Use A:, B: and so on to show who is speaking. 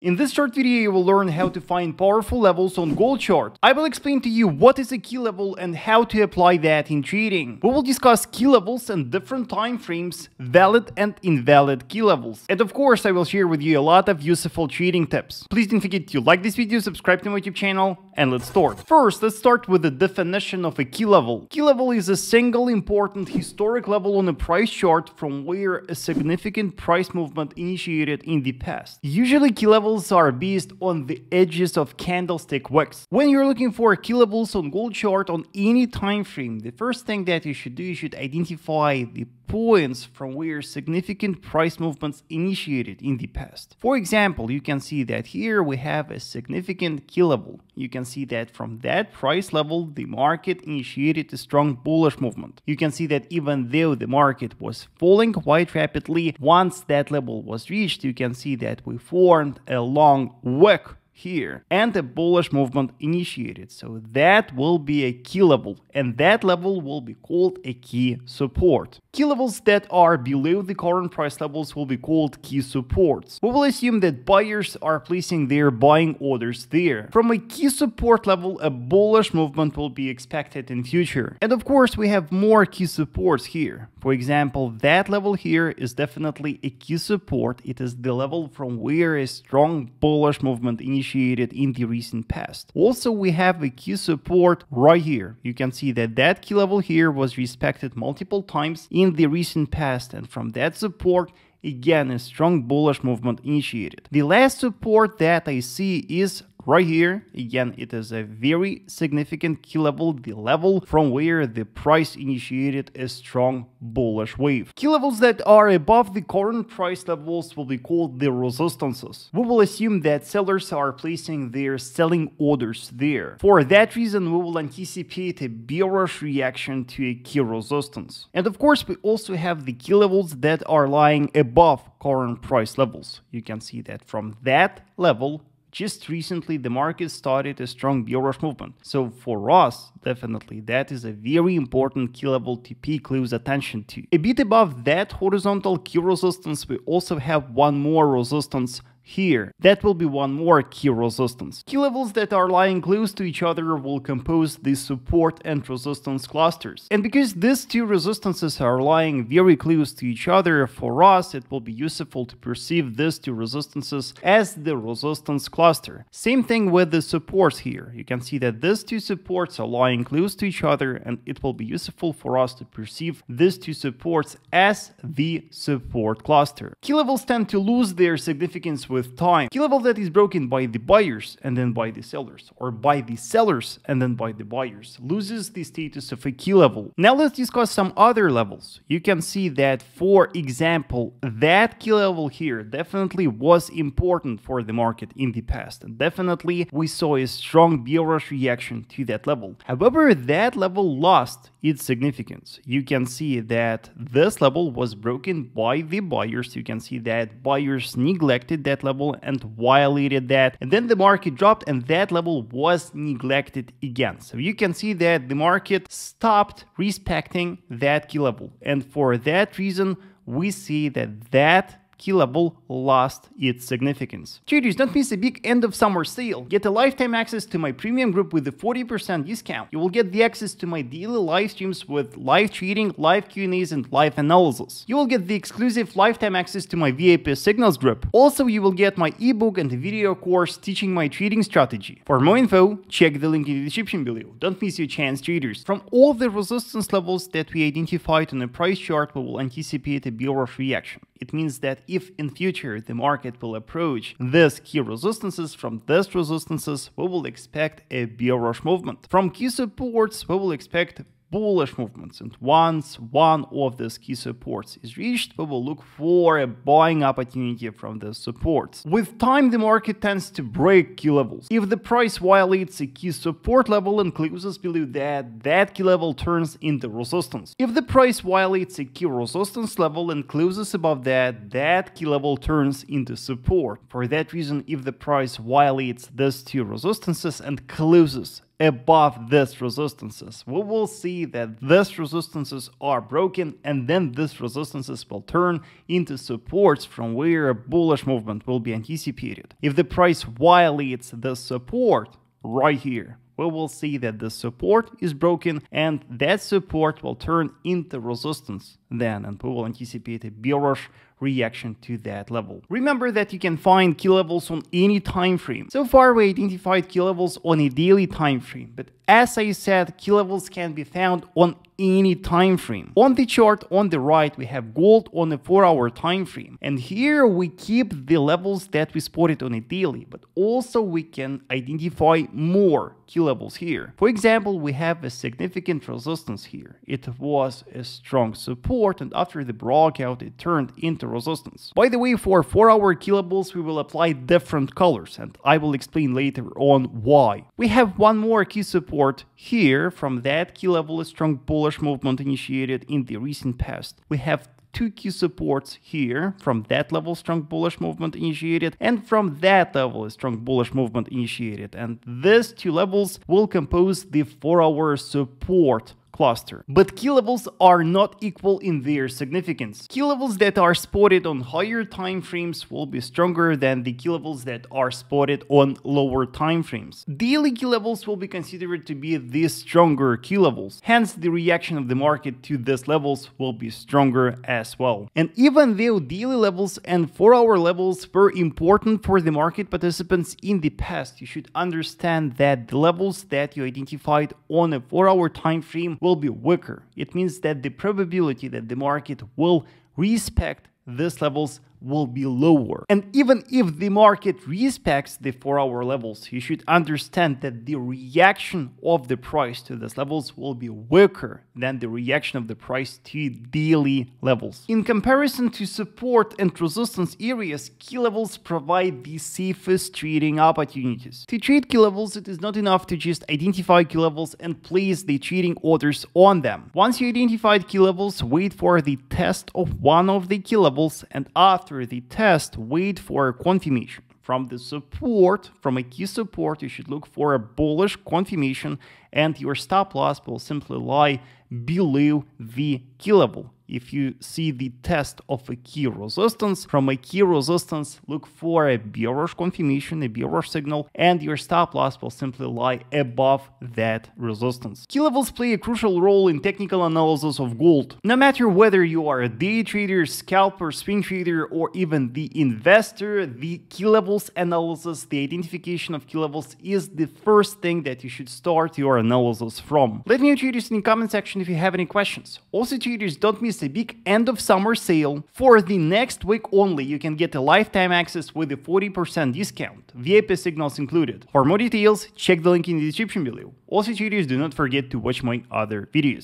A: In this short video, you will learn how to find powerful levels on gold chart. I will explain to you what is a key level and how to apply that in trading. We will discuss key levels and different time frames, valid and invalid key levels. And of course, I will share with you a lot of useful trading tips. Please don't forget to like this video, subscribe to my YouTube channel, and let's start. First, let's start with the definition of a key level. Key level is a single important historic level on a price chart from where a significant price movement initiated in the past. Usually, key levels are based on the edges of candlestick wicks. When you're looking for key levels on gold chart on any time frame, the first thing that you should do, you should identify the points from where significant price movements initiated in the past. For example, you can see that here we have a significant key level. You can see that from that price level, the market initiated a strong bullish movement. You can see that even though the market was falling quite rapidly, once that level was reached, you can see that we formed a long wick here and a bullish movement initiated. So that will be a key level, and that level will be called a key support. Key levels that are below the current price levels will be called key supports. We will assume that buyers are placing their buying orders there. From a key support level, a bullish movement will be expected in future. And of course, we have more key supports here. For example, that level here is definitely a key support. It is the level from where a strong bullish movement initiated in the recent past. Also, we have a key support right here. You can see that that key level here was respected multiple times in the recent past, and from that support, again, a strong bullish movement initiated. The last support that I see is right here. Again, it is a very significant key level, the level from where the price initiated a strong bullish wave. Key levels that are above the current price levels will be called the resistances. We will assume that sellers are placing their selling orders there. For that reason, we will anticipate a bearish reaction to a key resistance. And of course, we also have the key levels that are lying above current price levels. You can see that from that level, just recently, the market started a strong bearish movement. So for us, definitely, that is a very important key level to pay close attention to. A bit above that horizontal key resistance, we also have one more resistance here. That will be one more key resistance. Key levels that are lying close to each other will compose the support and resistance clusters. And because these two resistances are lying very close to each other, for us it will be useful to perceive these two resistances as the resistance cluster. Same thing with the supports here. You can see that these two supports are lying close to each other, and it will be useful for us to perceive these two supports as the support cluster. Key levels tend to lose their significance with time. Key level that is broken by the buyers and then by the sellers, or by the sellers and then by the buyers, loses the status of a key level. Now let's discuss some other levels. You can see that, for example, that key level here definitely was important for the market in the past, and definitely we saw a strong bearish reaction to that level. However, that level lost its significance. You can see that this level was broken by the buyers. You can see that buyers neglected that level and violated that, and then the market dropped and that level was neglected again. So you can see that the market stopped respecting that key level, and for that reason we see that that key level lost its significance. Traders, don't miss a big end of summer sale. Get a lifetime access to my premium group with a 40% discount. You will get the access to my daily live streams with live trading, live Q&As, and live analysis. You will get the exclusive lifetime access to my VIP signals group. Also, you will get my ebook and a video course teaching my trading strategy. For more info, check the link in the description below. Don't miss your chance, traders. From all the resistance levels that we identified on a price chart, we will anticipate a bearish reaction. It means that if in future the market will approach these key resistances, from these resistances we will expect a bearish movement. From key supports we will expect bullish movements, and once one of these key supports is reached, we will look for a buying opportunity from the supports. With time, the market tends to break key levels. If the price violates a key support level and closes below that, that key level turns into resistance. If the price violates a key resistance level and closes above that, that key level turns into support. For that reason, if the price violates these two resistances and closes above these resistances. We will see that these resistances are broken, and then these resistances will turn into supports from where a bullish movement will be anticipated. If the price violates the support right here, we will see that the support is broken, and that support will turn into resistance then, and we will anticipate a bearish reaction to that level. Remember that you can find key levels on any time frame. So far we identified key levels on a daily time frame, but as I said, key levels can be found on any time frame. On the chart on the right, we have gold on a 4-hour time frame, and here we keep the levels that we spotted on a daily, but also we can identify more key levels here. For example, we have a significant resistance here. It was a strong support, and after the breakout it turned into resistance. By the way, for 4-hour key levels we will apply different colors, and I will explain later on why. We have one more key support here. From that key level, a strong bullish movement initiated in the recent past. We have two key supports here. From that level, strong bullish movement initiated, and from that level, a strong bullish movement initiated, and these two levels will compose the 4-hour support cluster. But key levels are not equal in their significance. Key levels that are spotted on higher time frames will be stronger than the key levels that are spotted on lower time frames. Daily key levels will be considered to be the stronger key levels. Hence, the reaction of the market to these levels will be stronger as well. And even though daily levels and 4-hour levels were important for the market participants in the past, you should understand that the levels that you identified on a 4-hour time frame will be weaker. It means that the probability that the market will respect these levels will be lower. And even if the market respects the 4-hour levels, you should understand that the reaction of the price to these levels will be weaker than the reaction of the price to daily levels. In comparison to support and resistance areas, key levels provide the safest trading opportunities. To trade key levels, it is not enough to just identify key levels and place the trading orders on them. Once you identified key levels, wait for the test of one of the key levels, and after the test, wait for confirmation. From a key support, you should look for a bullish confirmation, and your stop loss will simply lie below the key level. If you see the test of a key resistance, from a key resistance, look for a bearish confirmation, a bearish signal, and your stop loss will simply lie above that resistance. Key levels play a crucial role in technical analysis of gold. No matter whether you are a day trader, scalper, swing trader, or even the investor, the key levels analysis, the identification of key levels is the first thing that you should start your analysis from. Let me know, traders, in the comment section if you have any questions. Also, traders, don't miss a big end of summer sale. For the next week only, you can get a lifetime access with a 40% discount, VIP signals included. For more details, check the link in the description below. Also, traders, do not forget to watch my other videos.